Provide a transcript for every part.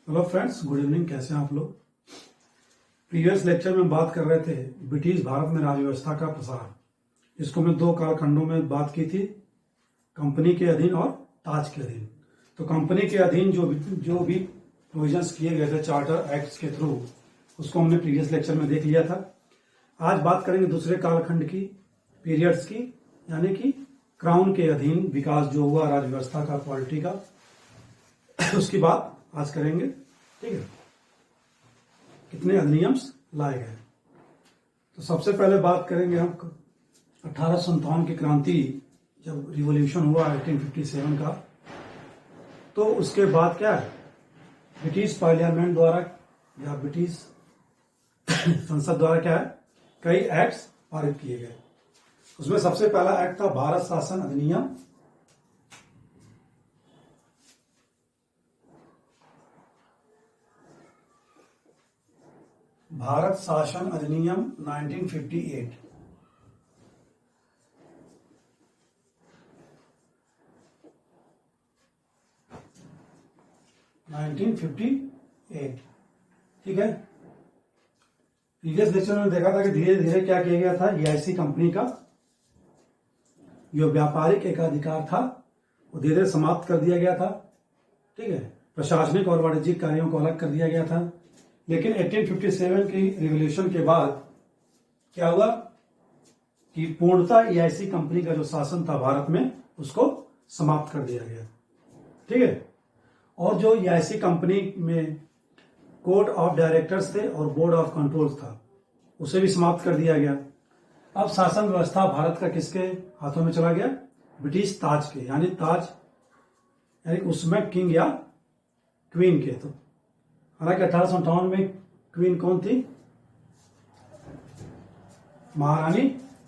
Hello friends, good evening. कैसे हैं आप लोग। प्रीवियस लेक्चर में बात कर रहे थे ब्रिटिश भारत में राज्य व्यवस्था का प्रसार। इसको मैं दो कालखंडों में बात की थी, कंपनी के अधीन और ताज के अधीन। तो कंपनी के अधीन जो भी प्रोविजंस किए गए थे चार्टर एक्ट्स के थ्रू, उसको हमने प्रीवियस लेक्चर में देख लिया था। आज बात करेंगे दूसरे कालखंड की, पीरियड्स की, यानी कि क्राउन के अधीन विकास जो हुआ राज्य व्यवस्था का, पॉलिटी का, उसकी बात आज करेंगे। ठीक है, कितने अधिनियम्स लाए गए। तो सबसे पहले बात करेंगे हम 1857 की क्रांति, जब रिवॉल्यूशन हुआ 1857 का, तो उसके बाद क्या है, ब्रिटिश पार्लियामेंट द्वारा या ब्रिटिश संसद द्वारा क्या है, कई एक्ट्स पारित किए गए। उसमें सबसे पहला एक्ट था भारत शासन अधिनियम। भारत शासन अधिनियम 1958। ठीक है। प्रीवियस लेक्चर में देखा था कि धीरे धीरे क्या किया गया था, ईआईसी कंपनी का जो व्यापारिक एकाधिकार था वो धीरे धीरे समाप्त कर दिया गया था। ठीक है, प्रशासनिक और वाणिज्यिक कार्यों को अलग कर दिया गया था। लेकिन 1857 की रिवॉल्यूशन के बाद क्या हुआ कि पूर्णतः ईआईसी कंपनी का जो शासन था भारत में, उसको समाप्त कर दिया गया। ठीक है, और जो ईआईसी कंपनी में कोर्ट ऑफ डायरेक्टर्स थे और बोर्ड ऑफ कंट्रोल था, उसे भी समाप्त कर दिया गया। अब शासन व्यवस्था भारत का किसके हाथों में चला गया, ब्रिटिश ताज के, यानी ताज यानी उसमें किंग या क्वीन के। तो हालांकि 1858 में क्वीन कौन थी, महारानी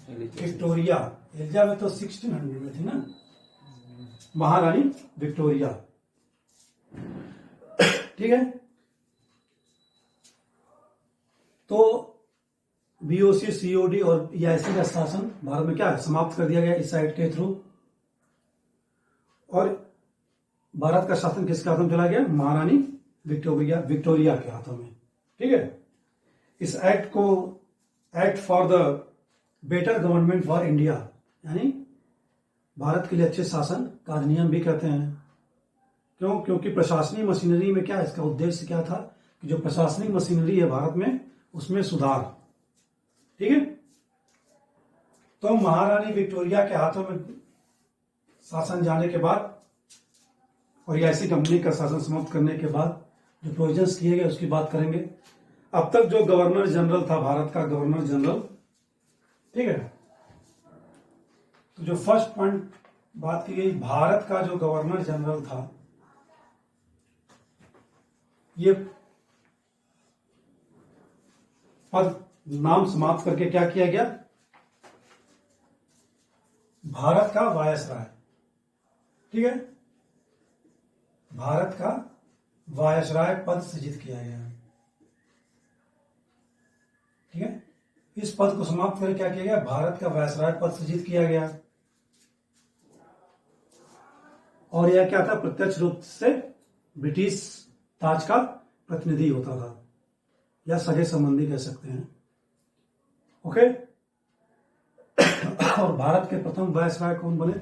विक्टोरिया। एलिजाबेथ तो 1600 में थी ना, महारानी विक्टोरिया। ठीक है, तो बीओसी, सीओडी और ईआईसी का शासन भारत में क्या है, समाप्त कर दिया गया इस एक्ट के थ्रू। और भारत का शासन किसके हाथों में चला गया, महारानी विक्टोरिया के हाथों में। ठीक है, इस एक्ट को act for the better government for India, यानी भारत के लिए अच्छे शासन का अधिनियम भी कहते हैं। क्यों? क्योंकि प्रशासनिक मशीनरी में क्या है, इसका उद्देश्य क्या था कि जो प्रशासनिक मशीनरी है भारत में, उसमें सुधार। ठीक है, तो महारानी विक्टोरिया के हाथों में शासन जाने के बाद और ईआईसी कंपनी का शासन समाप्त करने के बाद जो प्रोविजंस किए गए उसकी बात करेंगे। अब तक जो गवर्नर जनरल था भारत का, गवर्नर जनरल, ठीक है, तो जो फर्स्ट पॉइंट बात की गई, भारत का जो गवर्नर जनरल था, ये पद नाम समाप्त करके क्या किया गया, भारत का वायसराय। ठीक है, भारत का वायसराय पद सृजित किया गया। ठीक है, इस पद को समाप्त करके क्या किया गया, भारत का वायसराय पद सृजित किया गया। और यह क्या था, प्रत्यक्ष रूप से ब्रिटिश ताज का प्रतिनिधि होता था, या सगे संबंधी कह सकते हैं। ओके, और भारत के प्रथम वायसराय कौन बने,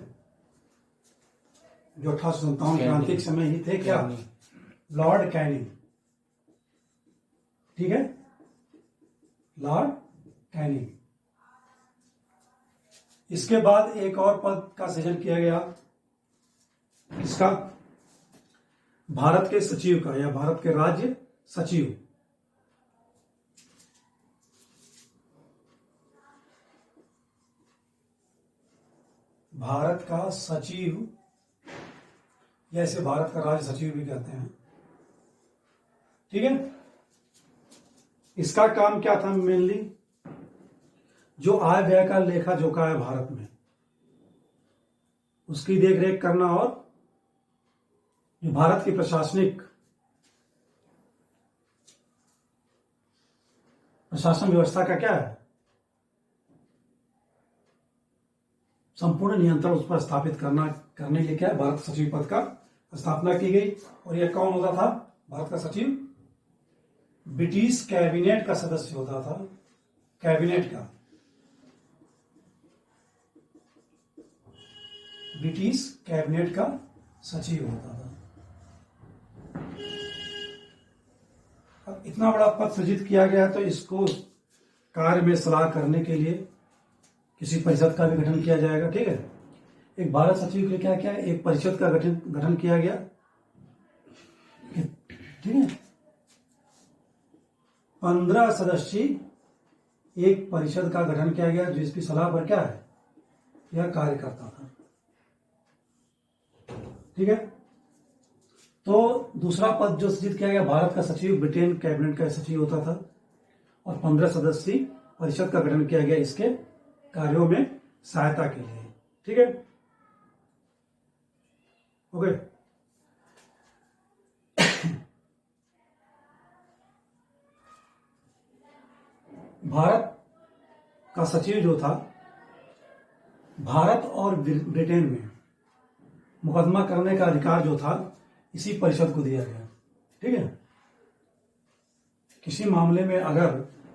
जो 1857 क्रांति के समय ही थे, क्या, लॉर्ड कैनिंग। ठीक है, लॉर्ड कैनिंग। इसके बाद एक और पद का सृजन किया गया, इसका भारत के सचिव का, या भारत के राज्य सचिव। भारत का सचिव, या इसे भारत का राज्य सचिव भी कहते हैं। ठीक है, इसका काम क्या था, मेनली जो आय व्यय का लेखा जोखा है भारत में, उसकी देखरेख करना, और जो भारत की प्रशासन व्यवस्था का क्या है, संपूर्ण नियंत्रण उस पर स्थापित करने के लिए क्या है, भारत सचिव पद का स्थापना की गई। और यह कौन होता था, भारत का सचिव ब्रिटिश कैबिनेट का सदस्य होता था, कैबिनेट का, ब्रिटिश कैबिनेट का सचिव होता था। अब इतना बड़ा पद सृजित किया गया तो इसको कार्य में सलाह करने के लिए किसी परिषद का भी गठन किया जाएगा। ठीक है, एक भारत सचिव के लिए क्या क्या है, एक परिषद का गठन किया गया। ठीक है, 15 सदस्यीय एक परिषद का गठन किया गया जिसकी सलाह पर क्या है, यह कार्य करता था। ठीक है, तो दूसरा पद जो सृजित किया गया, भारत का सचिव ब्रिटेन कैबिनेट का सचिव होता था और 15 सदस्यीय परिषद का गठन किया गया इसके कार्यों में सहायता के लिए। ठीक है, ओके। भारत का सचिव जो था, भारत और ब्रिटेन में मुकदमा करने का अधिकार जो था इसी परिषद को दिया गया। ठीक है, किसी मामले में अगर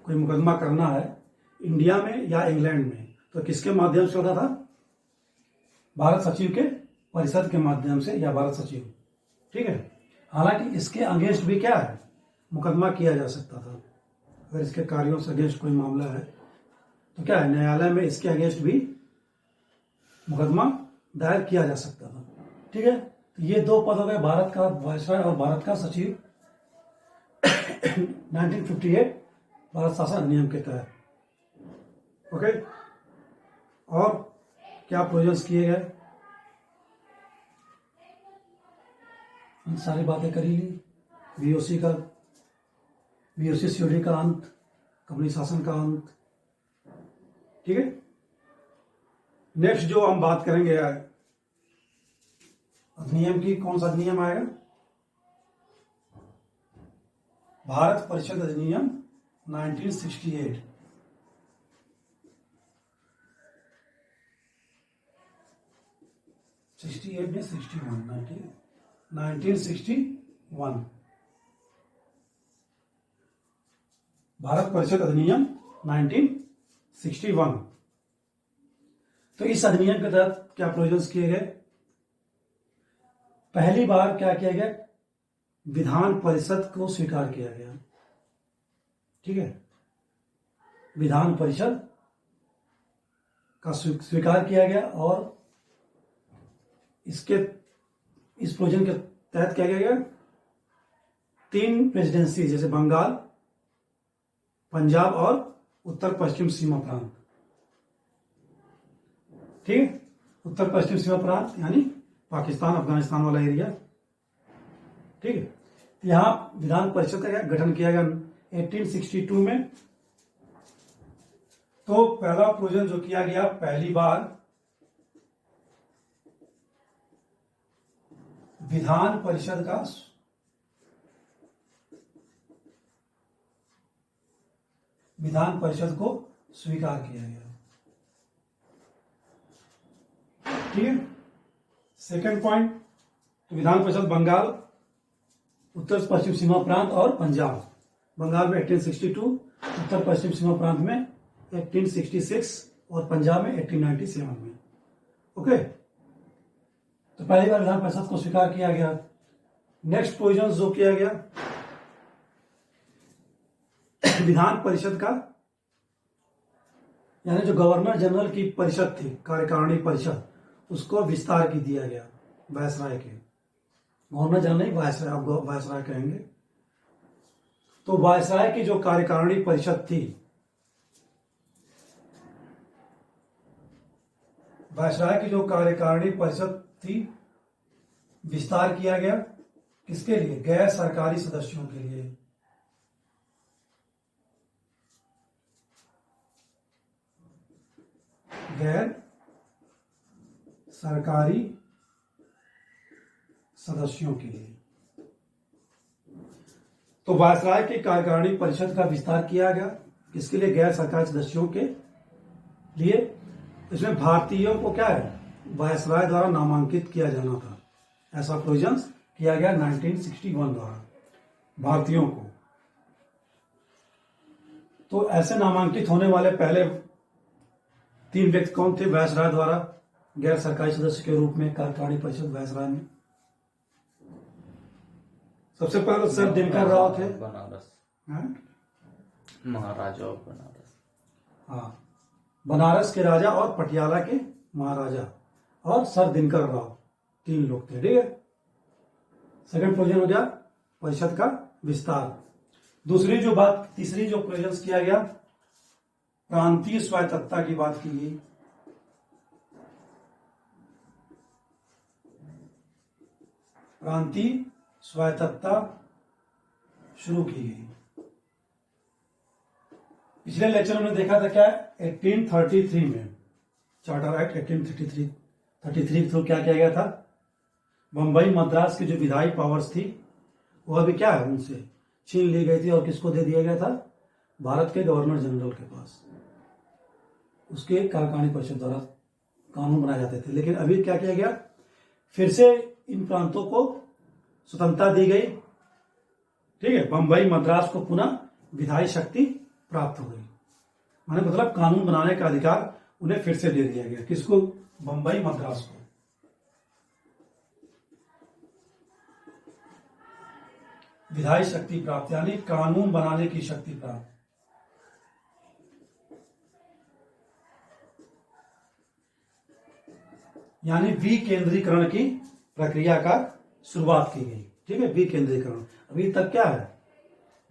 कोई मुकदमा करना है इंडिया में या इंग्लैंड में तो किसके माध्यम से होता था, भारत सचिव के परिषद के माध्यम से या भारत सचिव। ठीक है, हालांकि इसके अगेंस्ट भी क्या है, मुकदमा किया जा सकता था। अगर इसके कार्यों से अगेंस्ट कोई मामला है तो क्या है, न्यायालय में इसके अगेंस्ट भी मुकदमा दायर किया जा सकता था। ठीक है, तो ये दो पद हो गए, भारत का वायसराय और भारत का सचिव 1958 भारत शासन अधिनियम के तहत। ओके, और क्या प्रोविजंस किए गए, इन सारी बातें करी ली। बीओसी सीओडी का अंत, कंपनी शासन का अंत। ठीक है, नेक्स्ट जो हम बात करेंगे अधिनियम की, कौन सा अधिनियम आएगा, भारत परिषद अधिनियम 1968। 68 में 61, 1961 भारत परिषद अधिनियम 1961। तो इस अधिनियम के तहत क्या प्रोविजंस किए गए, पहली बार क्या किया गया, विधान परिषद को स्वीकार किया गया। ठीक है, विधान परिषद का स्वीकार किया गया और इस प्रोविजन के तहत क्या किया गया, 3 प्रेसिडेंसी जैसे बंगाल, पंजाब और उत्तर पश्चिम सीमा प्रांत। ठीक है, उत्तर पश्चिम सीमा प्रांत यानी पाकिस्तान अफगानिस्तान वाला एरिया। ठीक है, यहां विधान परिषद का गठन किया गया 1862 में। तो पहला प्रोविजन जो किया गया, पहली बार विधान परिषद को स्वीकार किया गया। ठीक है, सेकेंड पॉइंट, तो विधान परिषद बंगाल, उत्तर पश्चिम सीमा प्रांत और पंजाब। बंगाल में 1862, उत्तर पश्चिम सीमा प्रांत में 1866 और पंजाब में 1897 में। ओके, तो पहली बार विधान परिषद को स्वीकार किया गया। नेक्स्ट प्रोविजन जो किया गया, विधान परिषद का यानी जो गवर्नर जनरल की परिषद थी, कार्यकारिणी परिषद, उसको विस्तार की दिया गया वायसराय के। गवर्नर जनरल नहीं, वायसराय, आप वायसराय कहेंगे। तो वायसराय की जो कार्यकारिणी परिषद थी, वायसराय की जो कार्यकारिणी परिषद थी, विस्तार किया गया किसके लिए, गैर सरकारी सदस्यों के लिए। गैर सरकारी सदस्यों के लिए। तो वायसराय की कार्यकारिणी परिषद का विस्तार किया गया किसके लिए, गैर सरकारी सदस्यों के लिए। इसमें भारतीयों को क्या है, वायसराय द्वारा नामांकित किया जाना था। ऐसा प्रोविजंस किया गया 1961 द्वारा। भारतीयों को। तो ऐसे नामांकित होने वाले पहले 3 व्यक्ति कौन थे वायसराय द्वारा गैर सरकारी सदस्य के रूप में कार्यकारिणी परिषद वायसराय में? सबसे पहले सर दिनकर राव थे, बनारस, हाँ? महाराजा ऑफ बनारस। हाँ, बनारस के राजा और पटियाला के महाराजा और सर दिनकर राव, 3 लोग थे। ठीक है, सेकंड प्रोविजन हो गया परिषद का विस्तार। तीसरी जो प्रोविजन किया गया, प्रांतीय स्वायत्तता की बात की गई। प्रांतीय स्वायत्तता शुरू की गई। पिछले लेक्चर में देखा था क्या, 1833 में चार्टर एक्ट 1833 के थ्रू क्या किया गया था, बंबई मद्रास की जो विधायी पावर्स थी वो अभी क्या है उनसे छीन ली गई थी और किसको दे दिया गया था, भारत के गवर्नर जनरल के पास। उसके कार्यकारिणी परिषद द्वारा कानून बनाए जाते थे। लेकिन अभी क्या किया गया, फिर से इन प्रांतों को स्वतंत्रता दी गई। ठीक है, बंबई मद्रास को पुनः विधायी शक्ति प्राप्त हो गई। माने मतलब कानून बनाने का अधिकार उन्हें फिर से दे दिया गया। किसको? बंबई मद्रास को। विधायी शक्ति प्राप्त यानी कानून बनाने की शक्ति प्राप्त। यानी विकेंद्रीकरण की प्रक्रिया का शुरुआत की गई। ठीक है, विकेंद्रीकरण। अभी तक क्या है,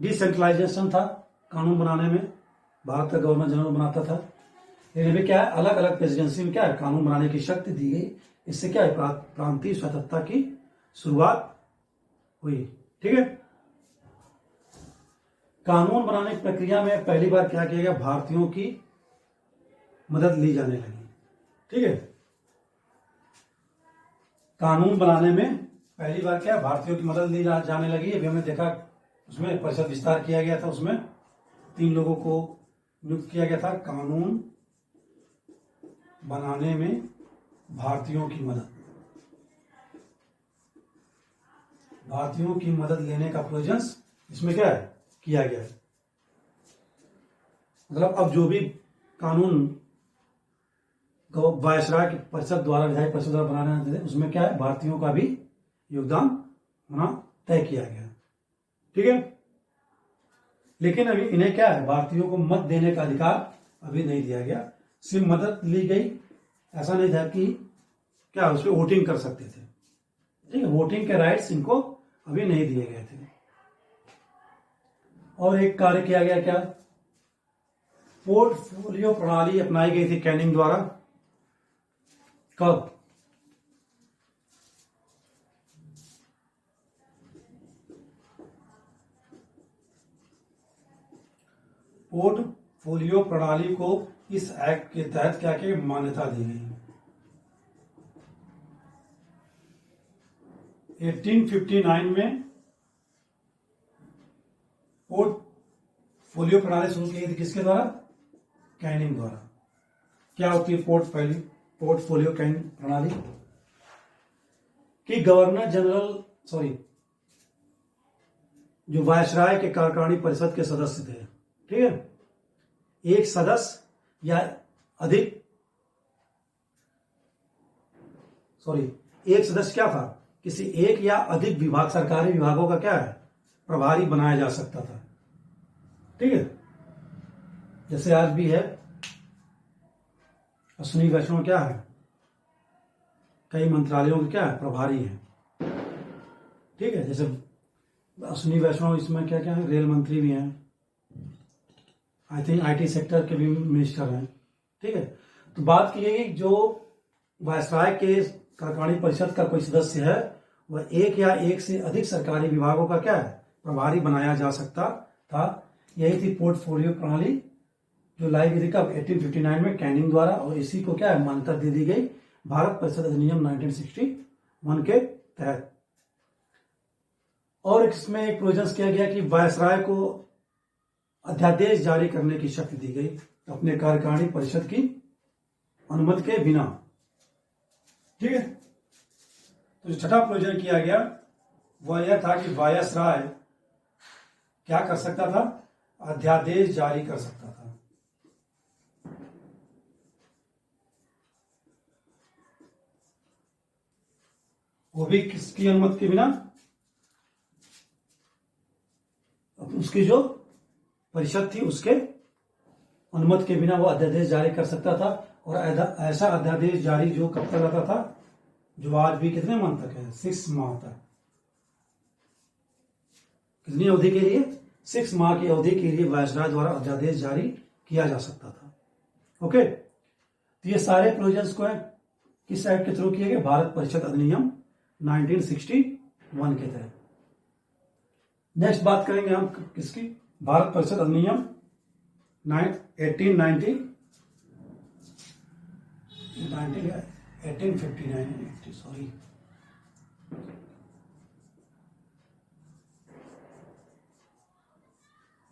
डिसेंट्रलाइजेशन था कानून बनाने में, भारत का गवर्नर जनरल बनाता था। लेकिन अभी क्या है, अलग अलग प्रेसिडेंसी में क्या है, कानून बनाने की शक्ति दी गई। इससे क्या है, प्रांतीय स्वतंत्रता की शुरुआत हुई। ठीक है, कानून बनाने की प्रक्रिया में पहली बार क्या किया गया, भारतीयों की मदद ली जाने लगी। ठीक है, कानून बनाने में पहली बार क्या, भारतीयों की मदद ली जाने लगी। अभी हमने देखा उसमें परिषद विस्तार किया गया था, उसमें 3 लोगों को नियुक्त किया गया था। कानून बनाने में भारतीयों की मदद, भारतीयों की मदद लेने का प्रोविजन इसमें क्या है, किया गया है। मतलब अब जो भी कानून वायसराय की परिषद द्वारा, विधायी परिषद द्वारा बनाने थे, उसमें क्या है, भारतीयों का भी योगदान होना तय किया गया। ठीक है, लेकिन अभी इन्हें क्या है, भारतीयों को मत देने का अधिकार अभी नहीं दिया गया। सिर्फ मदद ली गई, ऐसा नहीं था कि क्या उस पर वोटिंग कर सकते थे। ठीक है, वोटिंग के राइट्स इनको अभी नहीं दिए गए थे। और एक कार्य किया गया क्या, पोर्टफोलियो प्रणाली अपनाई गई थी कैनिंग द्वारा। कब? पोर्टफोलियो प्रणाली को इस एक्ट के तहत क्या की मान्यता दी गई। 1859 में पोर्टफोलियो प्रणाली शुरू की गई थी, किसके द्वारा, कैनिंग द्वारा। क्या होती है पोर्टफोलियो कैनिंग प्रणाली? कि गवर्नर जनरल जो वायसराय के कार्यकारिणी परिषद के सदस्य थे, ठीक है, एक सदस्य या अधिक एक सदस्य क्या था, किसी एक या अधिक विभाग, सरकारी विभागों का क्या है, प्रभारी बनाया जा सकता था। ठीक है, जैसे आज भी है, अश्विनी वैष्णव क्या है, कई मंत्रालयों के क्या है, प्रभारी हैं। ठीक है, जैसे अश्विनी वैष्णव इसमें क्या क्या है, रेल मंत्री भी हैं, आई थिंक आईटी सेक्टर के भी मिनिस्टर हैं। ठीक है, तो बात की गई जो वायसराय के कार्यकारिणी परिषद का कोई सदस्य है, वह एक या एक से अधिक सरकारी विभागों का क्या है, प्रभारी बनाया जा सकता था। यही थी पोर्टफोलियो प्रणाली जो लाई गई थी कब, 1859 में कैनिंग द्वारा। और इसी को क्या है, मान्यता दे दी गई भारत परिषद अधिनियम 1961 के तहत। और इसमें एक प्रोविजन किया गया कि वायसराय को अध्यादेश जारी करने की शक्ति दी गई अपने कार्यकारिणी परिषद की अनुमति के बिना। ठीक है, तो जो छठा प्रोविजन किया गया वह यह था कि वायसराय क्या कर सकता था? अध्यादेश जारी कर सकता था। वो भी किसकी अनुमति के बिना? उसकी जो परिषद थी उसके अनुमति के बिना वो अध्यादेश जारी कर सकता था। और ऐसा अध्यादेश जारी जो कब तक रहता था? जो आज भी कितने माह तक है? 6 माह तक। कितनी अवधि के लिए? 6 माह की अवधि के लिए वायसराय द्वारा अध्यादेश जारी किया जा सकता था। ओके, तो ये सारे प्रोविजंस को है किस एक्ट के थ्रू किए गए? भारत परिषद अधिनियम 1961 के तहत। नेक्स्ट बात करेंगे हम किसकी? भारत परिषद अधिनियम 1859 सॉरी,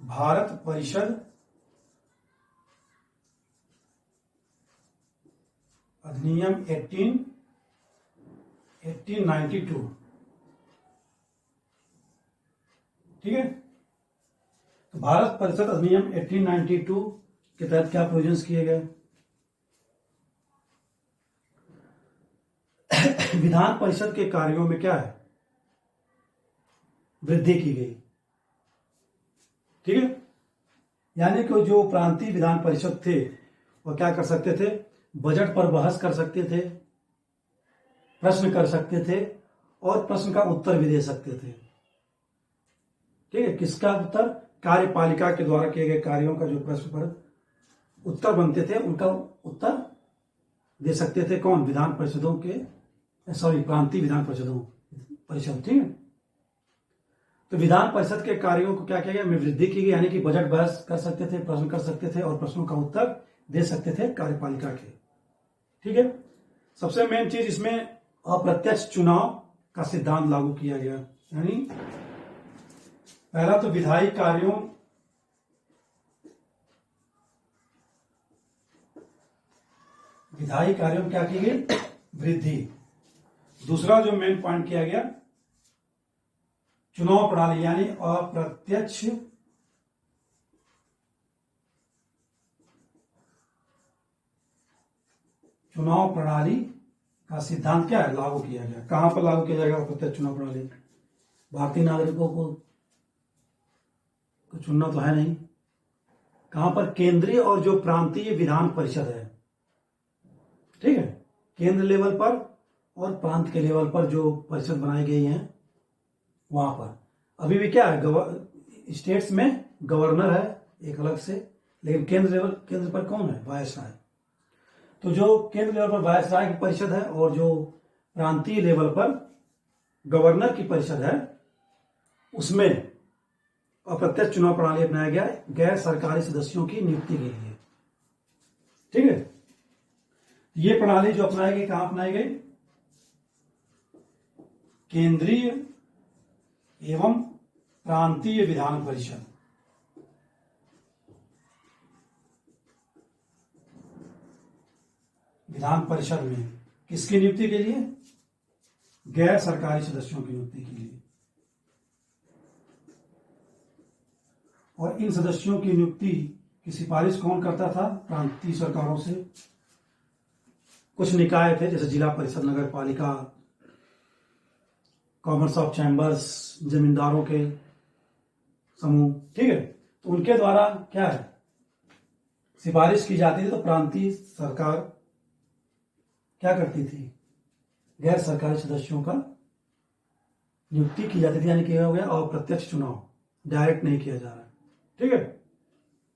भारत परिषद अधिनियम 1892। ठीक है, तो भारत परिषद अधिनियम 1892 के तहत क्या प्रोविजंस किए गए? विधान परिषद के कार्यों में क्या है? वृद्धि की गई। ठीक है, यानी कि जो प्रांतीय विधान परिषद थे वो क्या कर सकते थे? बजट पर बहस कर सकते थे, प्रश्न कर सकते थे और प्रश्न का उत्तर भी दे सकते थे। ठीक है, किसका उत्तर? कार्यपालिका के द्वारा किए गए कार्यों का जो प्रश्न पर उत्तर बनते थे उनका उत्तर दे सकते थे। कौन? विधान परिषदों के, सॉरी, प्रांतीय विधान परिषद। ठीक है, तो विधान परिषद के कार्यों को क्या किया गया? में वृद्धि की गई, यानी कि बजट बहस कर सकते थे, प्रश्न कर सकते थे और प्रश्नों का उत्तर दे सकते थे कार्यपालिका के। ठीक है, सबसे मेन चीज इसमें अप्रत्यक्ष चुनाव का सिद्धांत लागू किया गया। यानी पहला तो विधायी कार्यों क्या की गई? वृद्धि। दूसरा जो मेन पॉइंट किया गया, चुनाव प्रणाली, यानी अप्रत्यक्ष चुनाव प्रणाली का सिद्धांत क्या है? लागू किया गया। कहां पर लागू किया जाएगा अप्रत्यक्ष चुनाव प्रणाली? भारतीय नागरिकों को चुनना तो है नहीं। कहां पर? केंद्रीय और जो प्रांतीय विधान परिषद है। ठीक है, केंद्र लेवल पर और प्रांत के लेवल पर जो परिषद बनाई गई है वहां पर अभी भी क्या है? स्टेट्स में गवर्नर है एक अलग से, लेकिन केंद्र पर कौन है? वायसराय। तो जो केंद्र लेवल पर वायसराय की परिषद है और जो प्रांतीय लेवल पर गवर्नर की परिषद है, उसमें अप्रत्यक्ष चुनाव प्रणाली अपनाया गया गैर सरकारी सदस्यों की नियुक्ति के लिए। ठीक है, ये प्रणाली जो अपनाई गई, कहां अपनाई गई? केंद्रीय एवं प्रांतीय विधान परिषद। विधान परिषद में किसकी नियुक्ति के लिए? गैर सरकारी सदस्यों की नियुक्ति के लिए। और इन सदस्यों की नियुक्ति की सिफारिश कौन करता था? प्रांतीय सरकारों से। कुछ निकाय थे जैसे जिला परिषद, नगर पालिका, कॉमर्स ऑफ चैम्बर्स, जमींदारों के समूह। ठीक है, तो उनके द्वारा क्या है? सिफारिश की जाती थी। तो प्रांतीय सरकार क्या करती थी? गैर सरकारी सदस्यों का नियुक्ति की जाती थी। यानी कि हो गया अप्रत्यक्ष चुनाव, डायरेक्ट नहीं किया जा रहा है। ठीक है,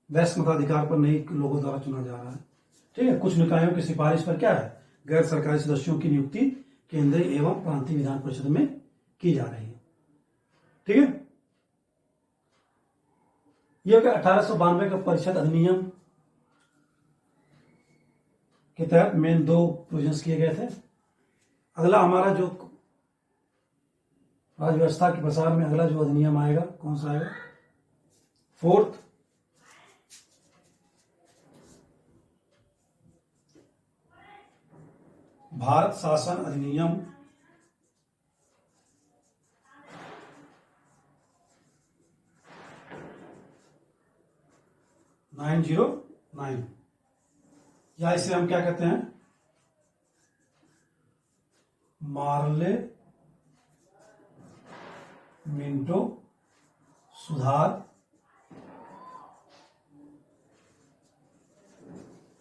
वैश्य मताधिकार पर नहीं लोगों द्वारा चुना जा रहा है। ठीक है, कुछ निकायों की सिफारिश पर क्या है? गैर सरकारी सदस्यों की नियुक्ति केंद्रीय एवं प्रांतीय विधान परिषद में की जा रही है। ठीक है, यह 1892 का परिषद अधिनियम के तहत मेन 2 प्रोविजंस किए गए थे। अगला हमारा जो राज्य व्यवस्था के प्रसार में अगला जो अधिनियम आएगा, कौन सा आएगा? 4th भारत शासन अधिनियम 1961। 909, या इसे हम क्या कहते हैं, मार्ले मिंटो सुधार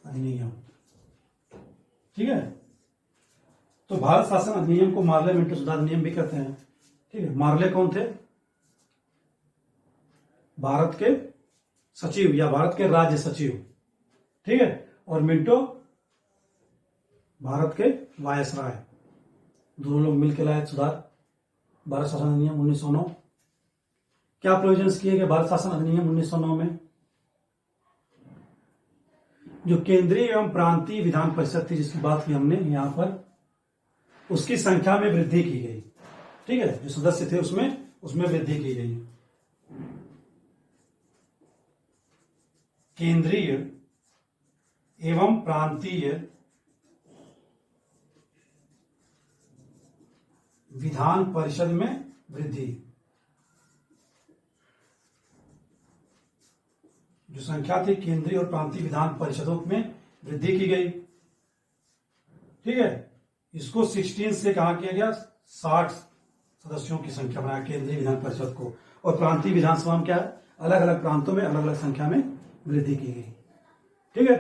अधिनियम। ठीक है, तो भारत शासन अधिनियम को मार्ले मिंटो सुधार अधिनियम भी कहते हैं। ठीक है, मार्ले कौन थे, भारत के सचिव या भारत के राज्य सचिव। ठीक है, और मिंटो भारत के वायसराय। दोनों लोग मिलकर लाए सुधार भारत शासन अधिनियम 1909। क्या प्रोविजंस किए गए भारत शासन अधिनियम 1909 में? जो केंद्रीय एवं प्रांतीय विधान परिषद थी जिसकी बात की हमने यहां पर, उसकी संख्या में वृद्धि की गई। ठीक है, जो सदस्य थे उसमें वृद्धि की गई। केंद्रीय एवं प्रांतीय विधान परिषद में वृद्धि। जो संख्या थी केंद्रीय और प्रांतीय विधान परिषदों में वृद्धि की गई। ठीक है, इसको 16 से कहा किया गया 60 सदस्यों की संख्या बनाया केंद्रीय विधान परिषद को, और प्रांतीय विधानसभा में क्या है, अलग अलग प्रांतों में अलग अलग संख्या में वृद्धि की गई। ठीक है,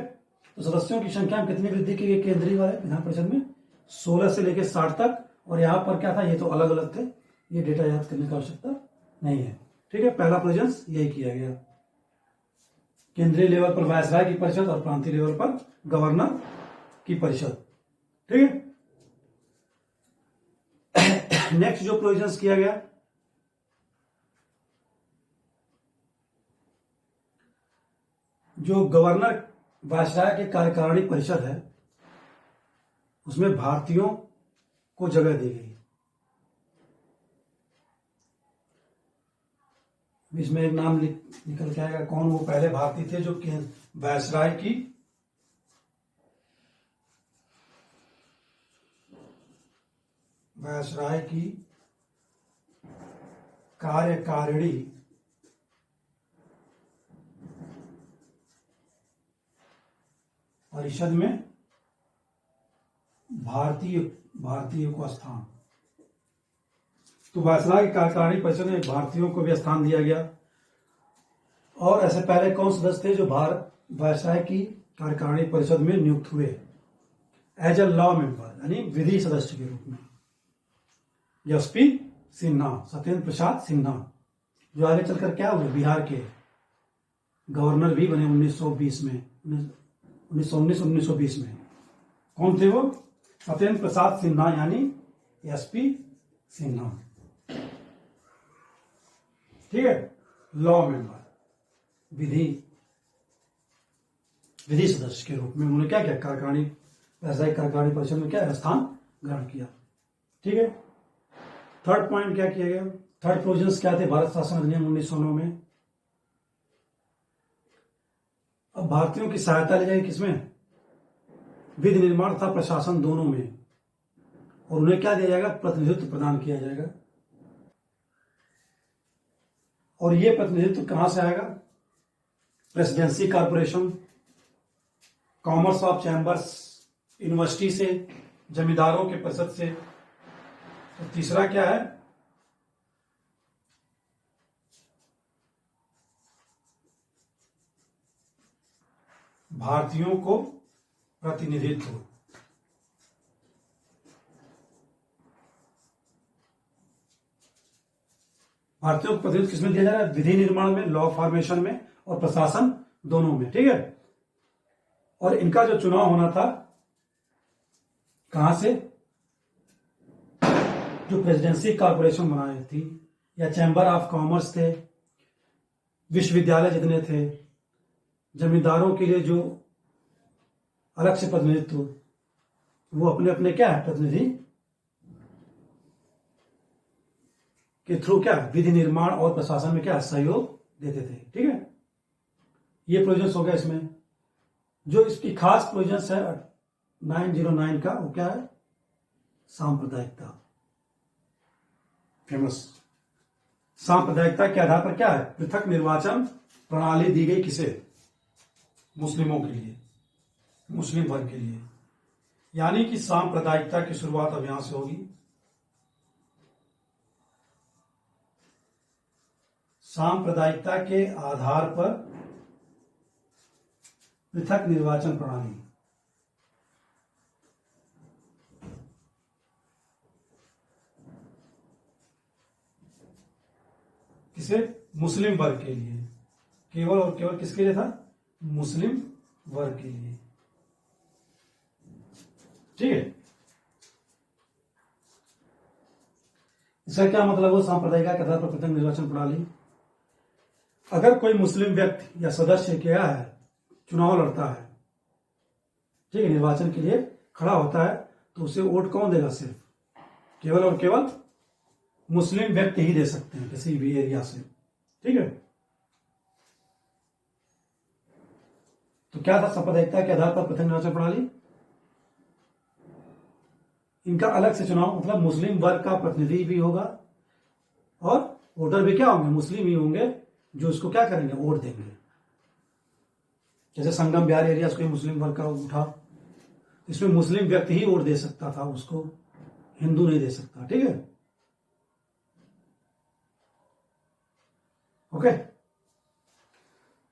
तो सदस्यों की संख्या में कितनी वृद्धि की गई केंद्रीय वाले विधान परिषद में? 16 से लेकर 60 तक। और यहां पर क्या था, ये तो अलग अलग थे, ये डेटा याद करने की आवश्यकता नहीं है। ठीक है, पहला प्रोविजंस यही किया गया। केंद्रीय लेवल पर वायसराय की परिषद और प्रांतीय लेवल पर गवर्नर की परिषद। ठीक है, नेक्स्ट जो प्रोविजंस किया गया, जो गवर्नर वायसराय के कार्यकारिणी परिषद है उसमें भारतीयों को जगह दी गई। इसमें एक नाम निकल के आएगा, कौन वो पहले भारतीय थे जो वायसराय की कार्यकारिणी परिषद में भारतीय को स्थान। तो वायसराय की कार्यकारिणी परिषद में भारतीयों को भी स्थान दिया गया। और ऐसे पहले कौन सदस्य थे जो भारत वायसराय की कार्यकारिणी परिषद में नियुक्त हुए एज ए लॉ मेंबर, यानी विधि सदस्य के रूप में? एसपी सिन्हा, सत्येंद्र प्रसाद सिन्हा, जो आगे चलकर क्या हुए, बिहार के गवर्नर भी बने 1920 में, 1919-1920 में। कौन थे वो? सत्येंद्र प्रसाद सिन्हा, यानी एसपी सिन्हा। ठीक है, लॉ मेंबर, विधि सदस्य के रूप में उन्होंने क्या किया, कार्यकारिणी परिषद में क्या स्थान ग्रहण किया। ठीक है, थर्ड पॉइंट क्या किया गया, थर्ड प्रोविजंस क्या थे भारत शासन अधिनियम 1909 में? अब भारतीयों की सहायता ली जाएगी किसमें? विधि निर्माण तथा प्रशासन दोनों में, और उन्हें क्या दिया जाएगा, प्रतिनिधित्व प्रदान किया जाएगा। और यह प्रतिनिधित्व कहां से आएगा? Presidency corporation, commerce of chambers, university से, जमींदारों के परिषद से। तो तीसरा क्या है, भारतीयों को प्रतिनिधित्व। भारतीयों को प्रतिनिधित्व किसमें दिया जा रहा है? विधि निर्माण में, लॉ फॉर्मेशन में, और प्रशासन दोनों में। ठीक है, और इनका जो चुनाव होना था कहां से? जो प्रेसिडेंसी कॉर्पोरेशन बनाई थी, या चैम्बर ऑफ कॉमर्स थे, विश्वविद्यालय जितने थे, जमींदारों के लिए जो अलग से प्रतिनिधित्व, वो अपने अपने क्या है, प्रतिनिधि के थ्रू क्या विधि निर्माण और प्रशासन में क्या सहयोग देते थे। ठीक है, ये प्रोविजंस हो गया इसमें। जो इसकी खास प्रोविजंस है 909 का, वो क्या है, सांप्रदायिकता। फेमस सांप्रदायिकता के आधार पर क्या है, पृथक निर्वाचन प्रणाली दी गई किसे? मुस्लिमों के लिए, मुस्लिम वर्ग के लिए, यानी कि सांप्रदायिकता की शुरुआत अब यहां से होगी। सांप्रदायिकता के आधार पर पृथक निर्वाचन प्रणाली, किसे? मुस्लिम वर्ग के लिए, केवल और केवल किसके लिए था? मुस्लिम वर्ग के लिए। ठीक है, इसका क्या मतलब हो? सांप्रदायिकता के आधार पर पृथक निर्वाचन प्रणाली। अगर कोई मुस्लिम व्यक्ति या सदस्य क्या है, चुनाव लड़ता है, ठीक है, निर्वाचन के लिए खड़ा होता है, तो उसे वोट कौन देगा? सिर्फ केवल और केवल मुस्लिम व्यक्ति ही दे सकते हैं किसी भी एरिया से। ठीक है, तो क्या था सांप्रदायिकता के आधार पर पृथक निर्वाचन प्रणाली? इनका अलग से चुनाव, मतलब मुस्लिम वर्ग का प्रतिनिधि भी होगा और वोटर भी क्या होंगे? मुस्लिम ही होंगे, जो इसको क्या करेंगे? वोट देंगे। जैसे संगम बिहार एरिया कोई मुस्लिम वर्ग का उठा, इसमें मुस्लिम व्यक्ति ही वोट दे सकता था, उसको हिंदू नहीं दे सकता। ठीक है, ओके।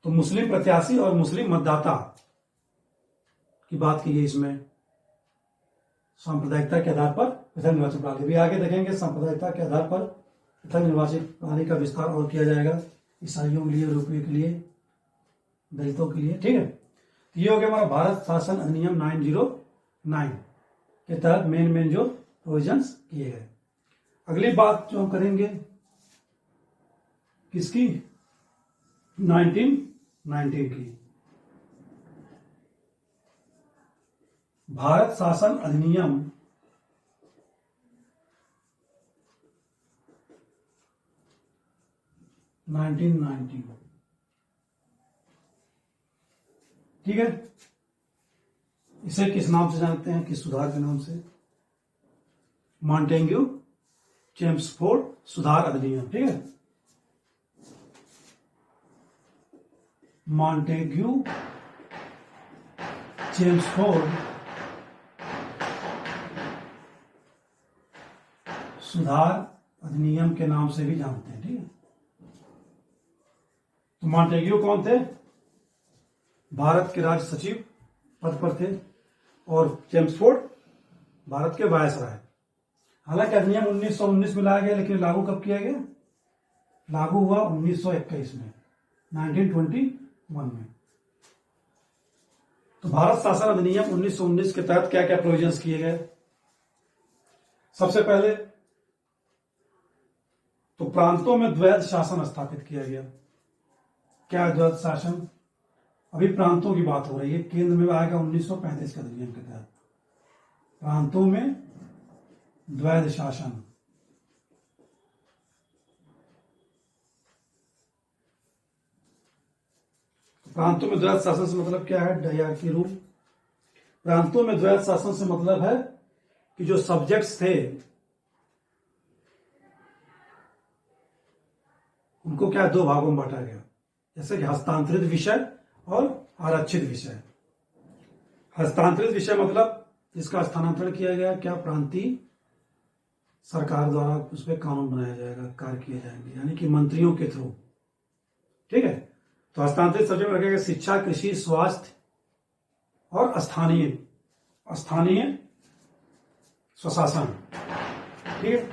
तो मुस्लिम प्रत्याशी और मुस्लिम मतदाता की बात की गई इसमें सांप्रदायिकता के आधार पर पृथक निर्वाचन प्रणाली। भी आगे देखेंगे सांप्रदायिकता के आधार पर पृथक निर्वाचन प्रणाली का विस्तार और किया जाएगा, ईसाइयों के लिए, यूरोपियों के लिए, दलितों के लिए। ठीक है, तो ये हो गया हमारा भारत शासन अधिनियम 909 के तहत मेन जो प्रोविजंस किए गए। अगली बात जो हम करेंगे किसकी? 1919 की। भारत शासन अधिनियम 1990। ठीक है, इसे किस नाम से जानते हैं? किस सुधार के नाम से? मॉन्टेग्यू चेम्सफोर्ड सुधार अधिनियम। ठीक है, मॉन्टेग्यू चेम्सफोर्ड सुधार अधिनियम के नाम से भी जानते हैं। ठीक है, तो मॉन्टेग्यू कौन थे? भारत के राज्य सचिव पद पर थे, और चेम्सफोर्ड भारत के वायसराय। हालांकि अधिनियम 1919 में लाया गया, लेकिन लागू कब किया गया? लागू हुआ 1921 में, 1921 में। तो भारत शासन अधिनियम 1919 के तहत क्या क्या प्रोविजंस किए गए? सबसे पहले तो प्रांतों में द्वैध शासन स्थापित किया गया। क्या द्वैध शासन? अभी प्रांतों की बात हो रही है, केंद्र में आएगा 1935 के अधिनियम के तहत। प्रांतों में द्वैध शासन, प्रांतों में द्वैध शासन से मतलब क्या है? Dyarchy rule. प्रांतों में द्वैध शासन से मतलब है कि जो सब्जेक्ट्स थे उनको क्या दो भागों में बांटा गया, जैसे कि हस्तांतरित विषय और आरक्षित विषय। हस्तांतरित विषय मतलब जिसका स्थानांतरण किया गया, क्या प्रांतीय सरकार द्वारा उस पर कानून बनाया जाएगा, कार्य किए जाएंगे, यानी कि मंत्रियों के थ्रू। ठीक है, तो हस्तांतरित सब्जेक्ट में रखेगा शिक्षा, कृषि, स्वास्थ्य और स्थानीय स्वशासन। ठीक है,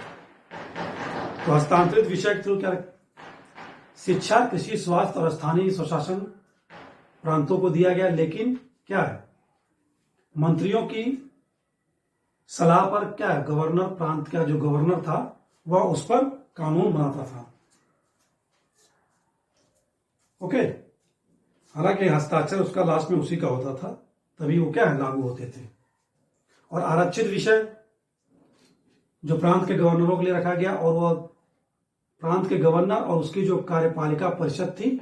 तो हस्तांतरित विषय के थ्रू क्या? शिक्षा, कृषि, स्वास्थ्य और स्थानीय स्वशासन प्रांतों को दिया गया, लेकिन क्या है? मंत्रियों की सलाह पर क्या है? गवर्नर, प्रांत का जो गवर्नर था वह उस पर कानून बनाता था। ओके, हालांकि हस्ताक्षर उसका लास्ट में उसी का होता था, तभी वो क्या है? लागू होते थे। और आरक्षित विषय जो प्रांत के गवर्नरों के लिए रखा गया, और वह प्रांत के गवर्नर और उसकी जो कार्यपालिका परिषद थी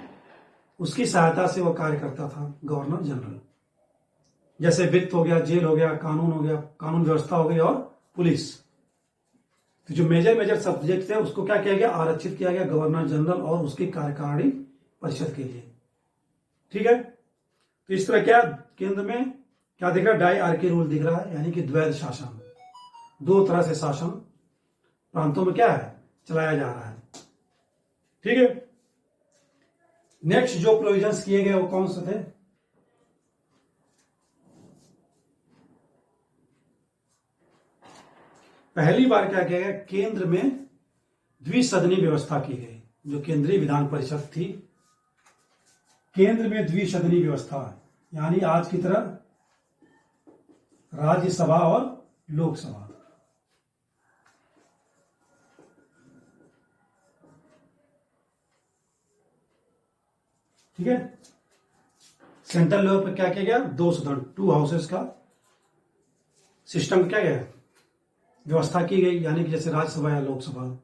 उसकी सहायता से वह कार्य करता था, गवर्नर जनरल। जैसे वित्त हो गया, जेल हो गया, कानून हो गया, कानून व्यवस्था हो गई, और पुलिस। तो जो मेजर सब्जेक्ट थे उसको क्या किया गया? आरक्षित किया गया गवर्नर जनरल और उसकी कार्यकारिणी परिषद के लिए। ठीक है, तो इस तरह क्या केंद्र में क्या दिख रहा है, डायआर्की रूल दिख रहा है, यानी कि द्वैध शासन, दो तरह से शासन प्रांतों में क्या है, चलाया जा रहा है। ठीक है, नेक्स्ट जो प्रोविजंस किए गए वो कौन से थे? पहली बार क्या किया गया, केंद्र में द्विसदनी व्यवस्था की गई। जो केंद्रीय विधान परिषद थी, केंद्र में द्विसदनी व्यवस्था, यानी आज की तरह राज्यसभा और लोकसभा। ठीक है, सेंट्रल लेवल पर क्या किया गया, दो सदन, टू हाउसेस का सिस्टम क्या गया, व्यवस्था की गई, यानी कि जैसे राज्यसभा या लोकसभा।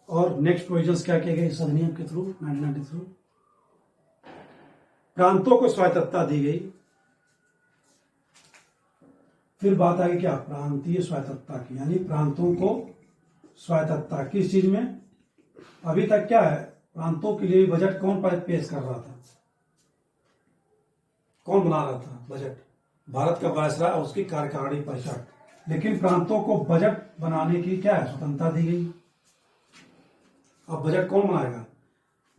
और नेक्स्ट प्रोविजंस क्या किए गए इस अधिनियम के थ्रू 1993, प्रांतों को स्वायत्तता दी गई। फिर बात आ गई क्या, प्रांतीय स्वायत्तता की, यानी प्रांतों को स्वायत्तता किस चीज में? अभी तक क्या है, प्रांतों के लिए बजट कौन पेश कर रहा था, कौन बना रहा था बजट? भारत का वायसराय और उसकी कार्यकारिणी परिषद। लेकिन प्रांतों को बजट बनाने की क्या है, स्वतंत्रता दी गई। अब बजट कौन बनाएगा,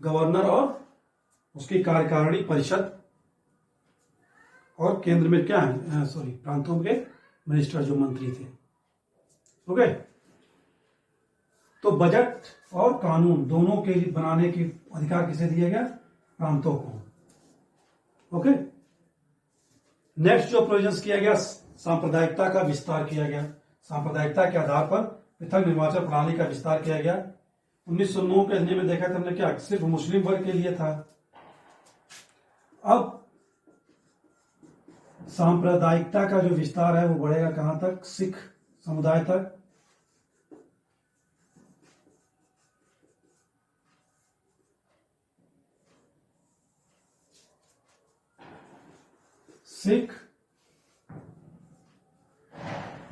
गवर्नर और उसकी कार्यकारिणी परिषद, और केंद्र में क्या है, प्रांतों के मिनिस्टर जो मंत्री थे। ओके, तो बजट और कानून दोनों के लिए बनाने की अधिकार किसे दिया गया, प्रांतों को। ओके, नेक्स्ट जो प्रोविजंस किया गया, सांप्रदायिकता का विस्तार किया गया। सांप्रदायिकता के आधार पर पृथक निर्वाचन प्रणाली का विस्तार किया गया। 1909 के अधिनियम में देखा था हमने, क्या सिर्फ मुस्लिम वर्ग के लिए था। अब सांप्रदायिकता का जो विस्तार है वो बढ़ेगा कहां तक, सिख समुदाय तक। सिख,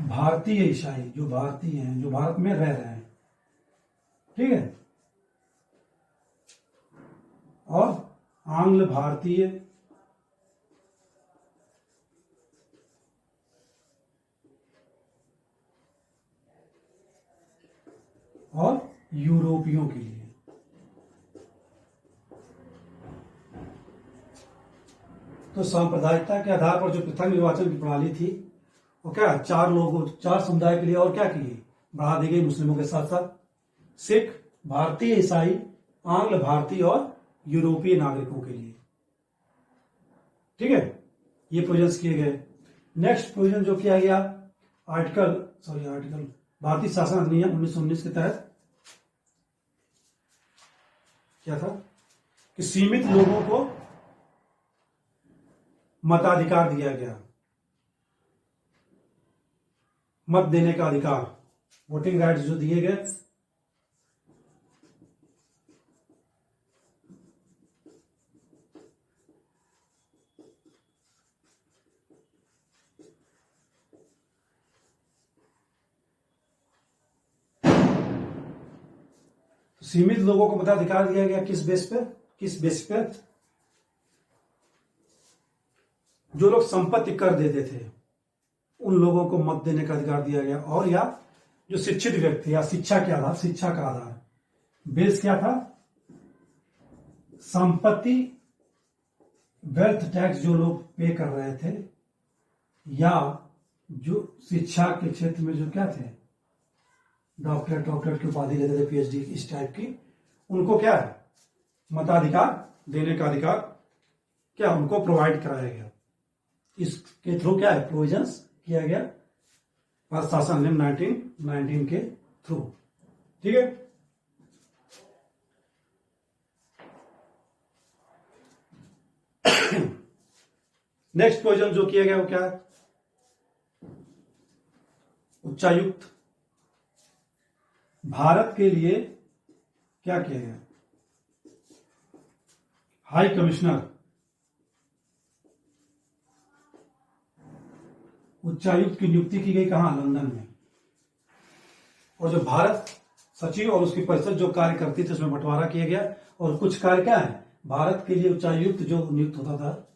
भारतीय ईसाई, जो भारतीय हैं, जो भारत में रह रहे हैं, ठीक है, और आंग्ल भारतीय, और यूरोपियों के लिए। तो सांप्रदायिकता के आधार पर जो पृथक निर्वाचन की प्रणाली थी वो क्या, चार समुदाय के लिए और क्या की, बढ़ा दी गई। मुस्लिमों के साथ साथ सिख, भारतीय ईसाई, आंग्ल भारतीय और यूरोपीय नागरिकों के लिए। ठीक है, ये प्रोविजंस किए गए। नेक्स्ट प्रोविजन जो किया गया, आर्टिकल भारतीय शासन अधिनियम 1919 के तहत क्या था कि सीमित लोगों को मताधिकार दिया गया, मत देने का अधिकार, वोटिंग राइट्स जो दिए गए। सीमित लोगों को मताधिकार दिया गया, किस बेस पे? जो लोग संपत्ति कर देते थे उन लोगों को मत देने का अधिकार दिया गया, और या जो शिक्षित व्यक्ति या शिक्षा का आधार बेस क्या था, संपत्ति वेल्थ टैक्स जो लोग पे कर रहे थे, या जो शिक्षा के क्षेत्र में जो क्या थे, डॉक्टरेट की उपाधि लेते थे, पीएचडी इस टाइप की, उनको क्या है, मताधिकार देने का अधिकार क्या उनको प्रोवाइड कराया गया। इसके थ्रू क्या है, प्रोविजंस किया गया भारत शासन अधिनियम 1919 के थ्रू। ठीक है, नेक्स्ट प्रोविजन जो किया गया वो क्या है, उच्चायुक्त। भारत के लिए क्या किया गया, हाई कमिश्नर, उच्चायुक्त की नियुक्ति की गई कहां, लंदन में। और जो भारत सचिव और उसकी परिषद जो कार्य करती थी उसमें बंटवारा किया गया, और कुछ कार्य क्या है, भारत के लिए उच्चायुक्त जो नियुक्त होता था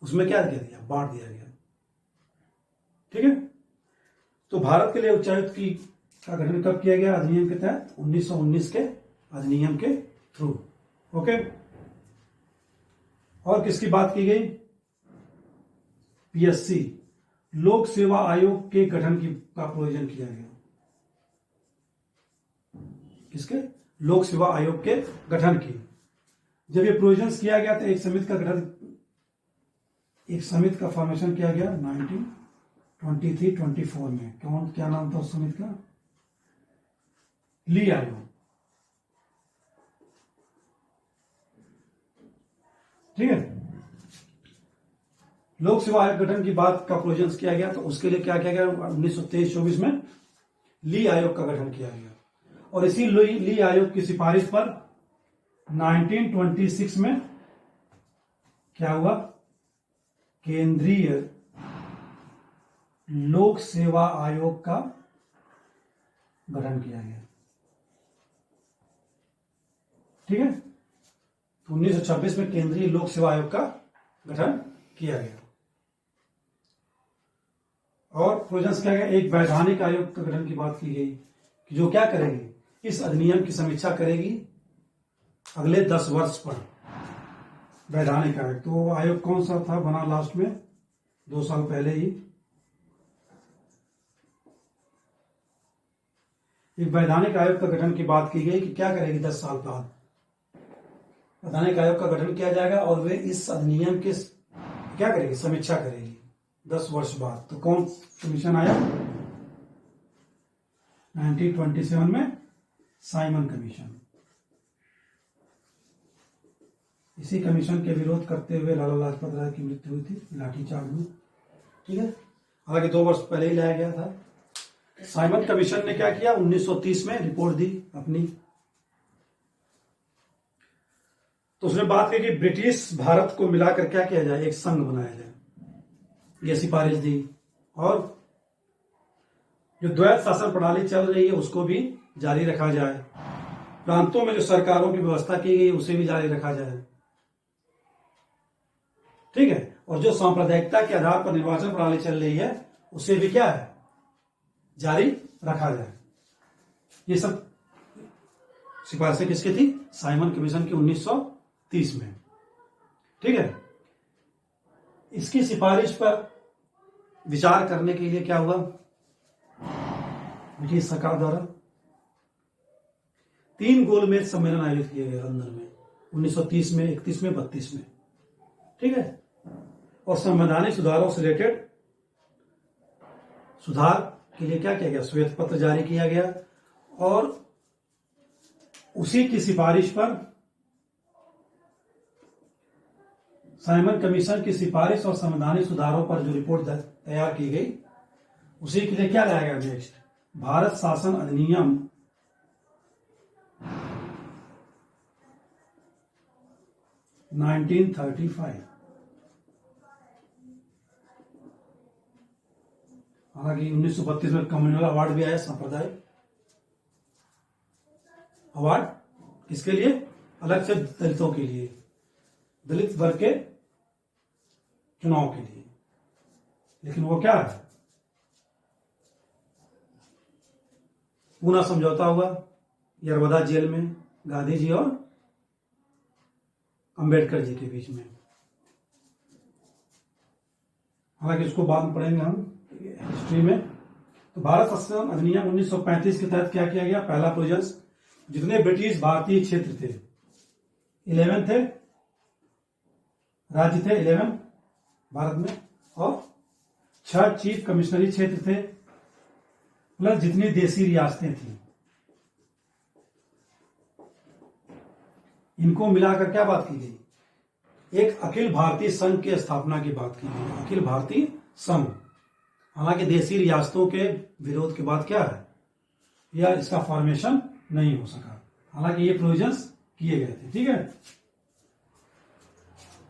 उसमें क्या किया गया, बांट दिया गया। ठीक है, तो भारत के लिए उच्चायुक्त की का गठन कब किया गया, अधिनियम के तहत 1919 के अधिनियम के थ्रू। ओके, और किसकी बात की गई, पीएससी लोक सेवा आयोग के गठन का प्रोविजन किया गया। किसके, लोक सेवा आयोग के गठन की। जब ये प्रोविजंस किया गया तो एक समिति का गठन, एक समिति का फॉर्मेशन किया गया 1923-24 में। कौन, क्या नाम था उस समिति का, ली आयोग। ठीक है, लोक सेवा आयोग गठन की बात का प्रोविजंस किया गया, तो उसके लिए क्या किया गया, 1923-24 में ली आयोग का गठन किया गया। और इसी ली आयोग की सिफारिश पर 1926 में क्या हुआ, केंद्रीय लोक सेवा आयोग का गठन किया गया। ठीक है, तो 1926 में केंद्रीय लोक सेवा आयोग का गठन किया गया। और प्रोविजंस क्या गया, एक वैधानिक आयोग का गठन की बात की गई कि जो क्या करेगी, इस अधिनियम की समीक्षा करेगी अगले 10 वर्ष पर। वैधानिक आयोग, तो वो आयोग कौन सा था, बना लास्ट में 2 साल पहले ही। एक वैधानिक आयोग का गठन की बात की गई कि क्या करेगी 10 साल बाद वैधानिक आयोग का गठन किया जाएगा और वे इस अधिनियम के क्या करेगी, समीक्षा करेगी 10 वर्ष बाद। तो कौन कमीशन आया 1927 में, साइमन कमीशन। इसी कमीशन के विरोध करते हुए लाला लाजपत राय की मृत्यु हुई थी लाठीचार्ज में। ठीक है, हालांकि 2 वर्ष पहले ही लाया गया था। साइमन कमीशन ने क्या किया, 1930 में रिपोर्ट दी अपनी। तो उसने बात की कि ब्रिटिश भारत को मिलाकर क्या किया जाए, एक संघ बनाया जाए, यह सिफारिश दी। और जो द्वैत शासन प्रणाली चल रही है उसको भी जारी रखा जाए, प्रांतों में जो सरकारों की व्यवस्था की गई उसे भी जारी रखा जाए। ठीक है, और जो सांप्रदायिकता के आधार पर निर्वाचन प्रणाली चल रही है उसे भी क्या है, जारी रखा जाए। ये सब सिफारिशें किसकी थी, साइमन कमीशन की 1930 में। ठीक है, इसकी सिफारिश पर विचार करने के लिए क्या हुआ, ब्रिटिश सरकार द्वारा 3 गोलमेज सम्मेलन आयोजित किए गए लंदन में 1930 में, 31 में, 32 में। ठीक है, और संवैधानिक सुधारों से रिलेटेड सुधार के लिए क्या किया गया, श्वेत पत्र जारी किया गया। और उसी की सिफारिश पर, साइमन कमीशन की सिफारिश और संवैधानिक सुधारों पर जो रिपोर्ट तैयार की गई उसी के लिए क्या लाया गया, नेक्स्ट भारत शासन अधिनियम 1935। हालांकि 1932 में कम्युनल अवार्ड भी आया, सांप्रदायिक अवार्ड, किसके लिए, अलग से दलितों के लिए, दलित वर्ग के चुनाव के लिए। लेकिन वो क्या है, पूना समझौता हुआ यरवदा जेल में गांधी जी और अंबेडकर जी के बीच में। हालांकि इसको बाद में पढ़ेंगे हम हिस्ट्री में। तो भारत शासन अधिनियम 1935 के तहत क्या किया गया, पहला प्रोविजन, जितने ब्रिटिश भारतीय क्षेत्र थे 11 थे, राज्य थे 11 भारत में, और 6 चीफ कमिश्नरी क्षेत्र थे, प्लस जितनी देसी रियासतें थी, इनको मिलाकर क्या बात की गई, एक अखिल भारतीय संघ की स्थापना की बात की गई, अखिल भारतीय संघ। हालांकि देसी रियासतों के विरोध के बाद क्या है, या इसका फॉर्मेशन नहीं हो सका। हालांकि ये प्रोविजंस किए गए थे। ठीक है,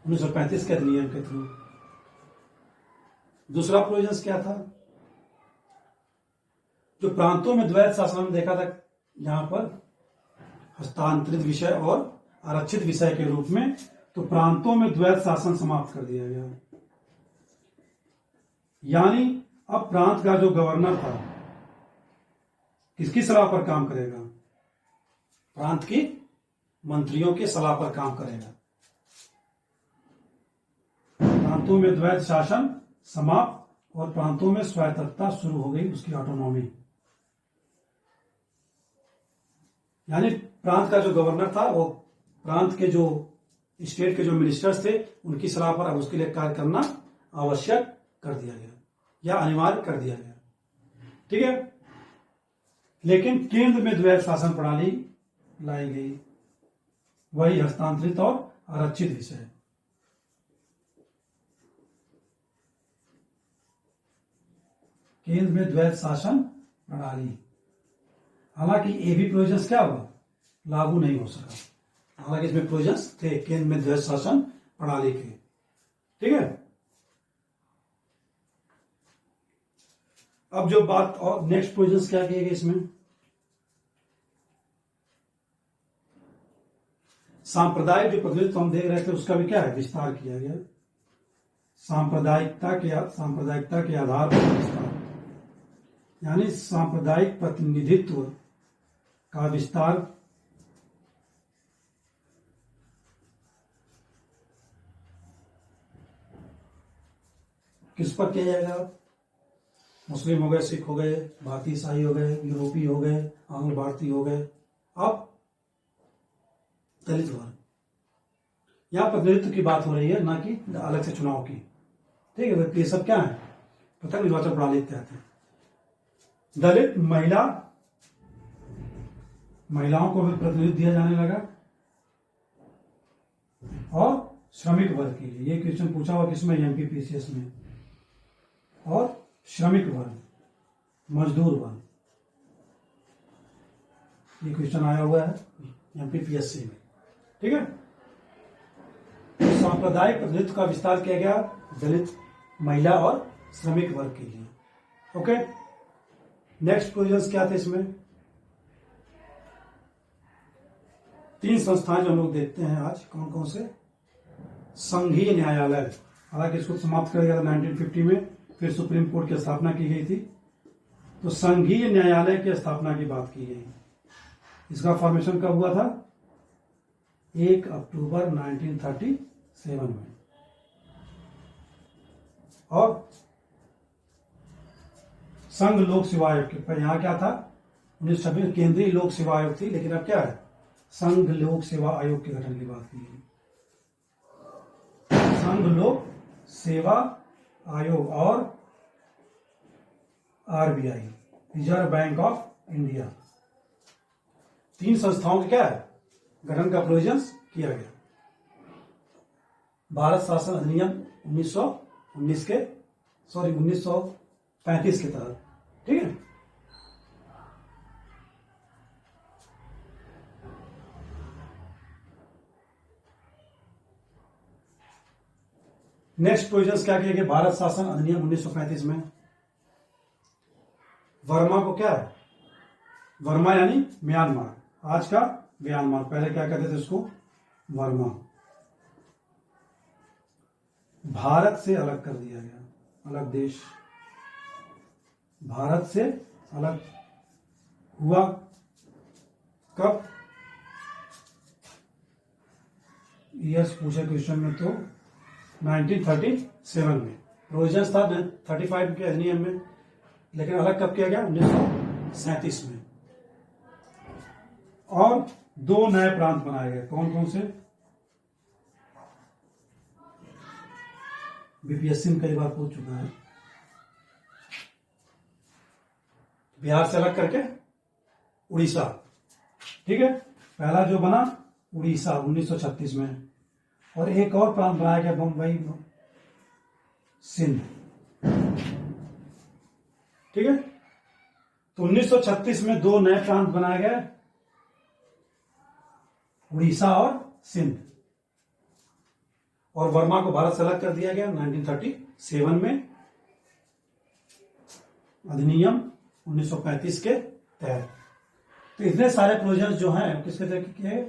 1935 के अधिनियम के थ्रू। दूसरा प्रोविजंस क्या था, जो प्रांतों में द्वैत शासन में देखा था, यहां पर हस्तांतरित विषय और आरक्षित विषय के रूप में, तो प्रांतों में द्वैत शासन समाप्त कर दिया गया। यानी अब प्रांत का जो गवर्नर था किसकी सलाह पर काम करेगा? प्रांत की मंत्रियों की सलाह पर काम करेगा। प्रांतों में द्वैत शासन समाप्त और प्रांतों में स्वायत्तता शुरू हो गई, उसकी ऑटोनॉमी। यानी प्रांत का जो गवर्नर था वो प्रांत के जो स्टेट के जो मिनिस्टर्स थे उनकी सलाह पर अब उसके लिए कार्य करना आवश्यक कर दिया गया या अनिवार्य कर दिया गया। ठीक है, लेकिन केंद्र में द्वैत शासन प्रणाली लाई गई, वही हस्तांतरित और आरक्षित विषय। केंद्र में द्वैत शासन प्रणाली। हालांकि ये भी प्रोविजंस क्या हुआ, लागू नहीं हो सका। हालांकि इसमें प्रोविजंस थे केंद्र में द्वैत शासन प्रणाली के। ठीक है, अब जो बात और नेक्स्ट प्रोविजंस क्या किए गए इसमें, सांप्रदायिक जो प्रतिनिधित्व हम देख रहे थे उसका भी क्या है, विस्तार किया गया। सांप्रदायिकता के आधार पर विस्तार, यानी सांप्रदायिक प्रतिनिधित्व का विस्तार किस पर किया जाएगा? मुस्लिम हो गए, सिख हो गए, भारतीय ईसाई हो गए, यूरोपीय हो गए, आंग्ल भारतीय हो गए, अब दलित वर्ग। यहां प्रतिनिधित्व की बात हो रही है, ना कि अलग से चुनाव की। ठीक है, ये सब क्या है, पृथक निर्वाचन प्रणाली के तहत है। दलित महिलाओं को भी प्रतिनिधित्व दिया जाने लगा, और श्रमिक वर्ग के लिए, ये क्वेश्चन पूछा हुआ किसमें, एमपीपीसीएस में। और श्रमिक वर्ग, मजदूर वर्ग, ये क्वेश्चन आया हुआ है एमपीपीएससी में। ठीक है, तो सांप्रदायिक प्रतिनिधित्व का विस्तार किया गया दलित, महिला और श्रमिक वर्ग के लिए। ओके, नेक्स्ट प्रोविजंस क्या थे इसमें? 3 संस्थाएं जो हम लोग देखते हैं आज, कौन कौन से? संघीय न्यायालय, हालांकि इसको समाप्त कर दिया था 1950 में, फिर सुप्रीम कोर्ट की स्थापना की गई थी। तो संघीय न्यायालय की स्थापना की बात की गई। इसका फॉर्मेशन कब हुआ था? 1 अक्टूबर 1937 में। और संघ लोक सेवा आयोग के, यहां क्या था, 1926 केंद्रीय लोक सेवा आयोग थी, लेकिन अब क्या है, संघ लोक सेवा आयोग के गठन की बात की गई। संघ लोक सेवा आयोग और RBI, reserve bank of India, 3 संस्थाओं के क्या है, गठन का प्रोविजंस किया गया। भारत शासन अधिनियम 1935 के तहत। ठीक है, नेक्स्ट प्रोविजंस क्या किए गए भारत शासन अधिनियम 1935 में? वर्मा को क्या है, वर्मा यानी म्यांमार, आज का म्यांमार, पहले क्या कहते थे उसको, वर्मा, भारत से अलग कर दिया गया, अलग देश, भारत से अलग हुआ कब? ईयर्स पूछे क्वेश्चन में तो 1937 में। प्रोविजंस था 35 के अधिनियम में, लेकिन अलग कब किया गया? 1937 में। और 2 नए प्रांत बनाए गए, कौन कौन से? बीपीएससी में कई बार पूछ चुका है। बिहार से अलग करके उड़ीसा। ठीक है, पहला जो बना उड़ीसा 1936 में, और एक और प्रांत बनाया गया बम्बई, सिंध। ठीक है, तो 1936 में 2 नए प्रांत बनाए गए, उड़ीसा और सिंध। और वर्मा को भारत से अलग कर दिया गया 1937 में, अधिनियम 1935 के तहत। तो इतने सारे प्रोविजंस जो हैं किसके तहत किए?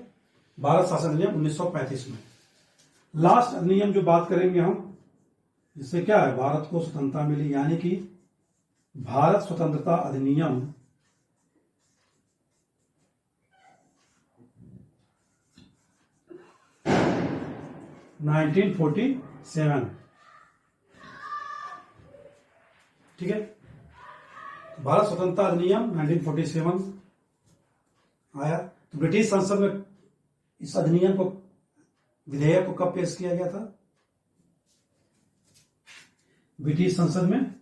भारत शासन अधिनियम 1935 में। लास्ट अधिनियम जो बात करेंगे हम, इससे क्या है, भारत को स्वतंत्रता मिली, यानी कि भारत स्वतंत्रता अधिनियम 1947। ठीक है, भारत स्वतंत्रता अधिनियम 1947 आया। तो ब्रिटिश संसद में इस अधिनियम को, विधेयक को कब पेश किया गया था? ब्रिटिश संसद में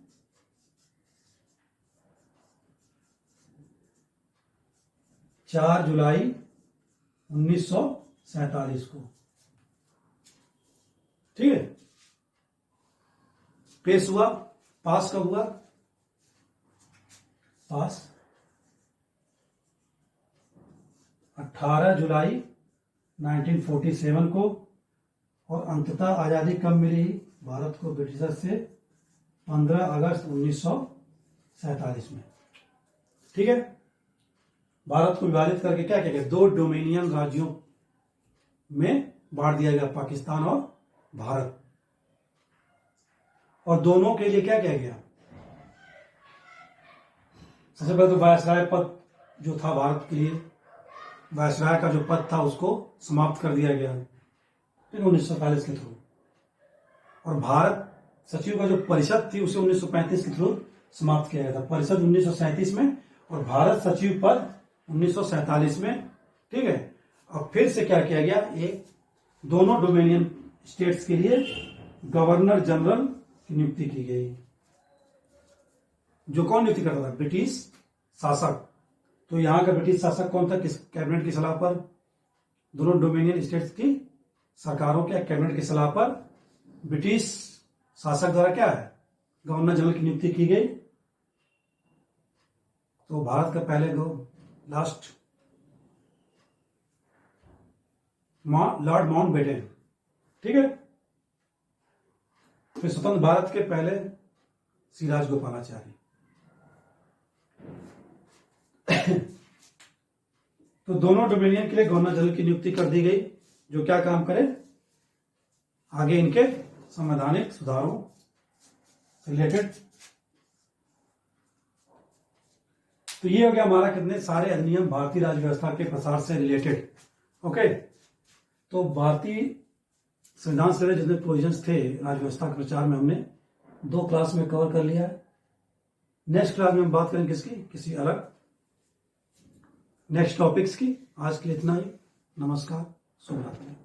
4 जुलाई 1947 को। ठीक है, पेश हुआ। पास कब हुआ? पास 18 जुलाई 1947 को। और अंततः आजादी कब मिली भारत को ब्रिटिशर से? 15 अगस्त 1947 में। ठीक है, भारत को विभाजित करके क्या किया गया? 2 डोमिनियन राज्यों में बांट दिया गया, पाकिस्तान और भारत। और दोनों के लिए क्या किया गया? सबसे पहले तो वायसराय पद जो था भारत के लिए, वायसराय का जो पद था उसको समाप्त कर दिया गया 1947 के थ्रू। और भारत सचिव का जो परिषद थी उसे 1935 के थ्रू समाप्त किया गया था। परिषद 1937 में और भारत सचिव पद 1947 में। ठीक है, अब फिर से क्या किया गया? एक दोनों डोमिनियन स्टेट्स के लिए गवर्नर जनरल की नियुक्ति की गई। जो कौन नियुक्ति करता था? ब्रिटिश शासक। तो यहां का ब्रिटिश शासक कौन था? किस कैबिनेट की सलाह पर? दोनों डोमिनियन स्टेट्स की सरकारों के कैबिनेट की सलाह पर ब्रिटिश शासक द्वारा क्या है? गवर्नर जनरल की नियुक्ति की गई। तो भारत का पहले लास्ट लॉर्ड माउंटबेटन। ठीक है, फिर स्वतंत्र भारत के पहले श्री राजगोपालाचारी। तो दोनों डोमिनियन के लिए गवर्नर जनरल की नियुक्ति कर दी गई, जो क्या काम करे? आगे इनके संवैधानिक सुधारों से रिलेटेड। तो ये हो गया हमारा कितने सारे अधिनियम भारतीय राज्य व्यवस्था के प्रसार से रिलेटेड। ओके, तो भारतीय संविधान से रिलेटेड जितने प्रोविजंस थे राज्य व्यवस्था के प्रचार में, हमने 2 क्लास में कवर कर लिया है। नेक्स्ट क्लास में हम बात करेंगे किसकी? किसी अलग नेक्स्ट टॉपिक्स की। आज के लिए इतना ही। नमस्कार, शुभ रात्रि।